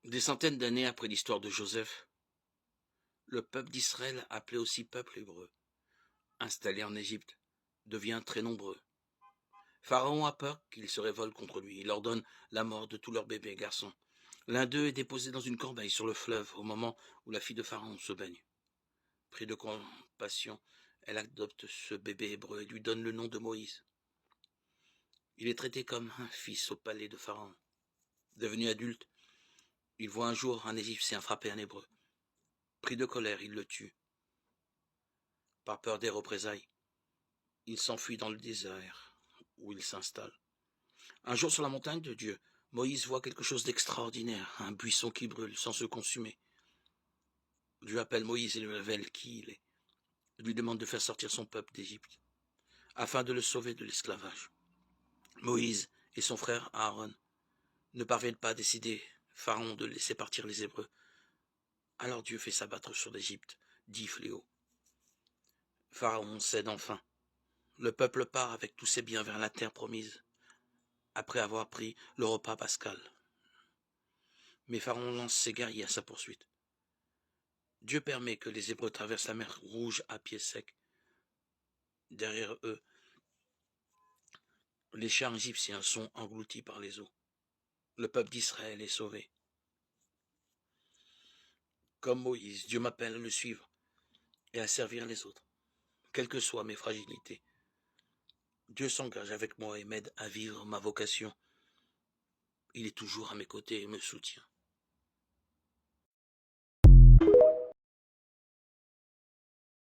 Des centaines d'années après l'histoire de Joseph, le peuple d'Israël, appelé aussi peuple hébreu, installé en Égypte, devient très nombreux. Pharaon a peur qu'ils se révoltent contre lui. Il ordonne la mort de tous leurs bébés garçons. L'un d'eux est déposé dans une corbeille sur le fleuve au moment où la fille de Pharaon se baigne. Pris de compassion, elle adopte ce bébé hébreu et lui donne le nom de Moïse. Il est traité comme un fils au palais de Pharaon. Devenu adulte, il voit un jour un Égyptien frapper un Hébreu. Pris de colère, il le tue. Par peur des représailles, il s'enfuit dans le désert où il s'installe. Un jour sur la montagne de Dieu, Moïse voit quelque chose d'extraordinaire, un buisson qui brûle sans se consumer. Dieu appelle Moïse et lui révèle qui il est. Il lui demande de faire sortir son peuple d'Égypte, afin de le sauver de l'esclavage. Moïse et son frère Aaron ne parviennent pas à décider Pharaon de laisser partir les Hébreux. Alors Dieu fait s'abattre sur l'Égypte 10 fléaux. Pharaon cède enfin. Le peuple part avec tous ses biens vers la terre promise, après avoir pris le repas pascal. Mais Pharaon lance ses guerriers à sa poursuite. Dieu permet que les Hébreux traversent la mer Rouge à pied sec. Derrière eux, les chars égyptiens sont engloutis par les eaux. Le peuple d'Israël est sauvé. Comme Moïse, Dieu m'appelle à le suivre et à servir les autres, quelles que soient mes fragilités. Dieu s'engage avec moi et m'aide à vivre ma vocation. Il est toujours à mes côtés et me soutient.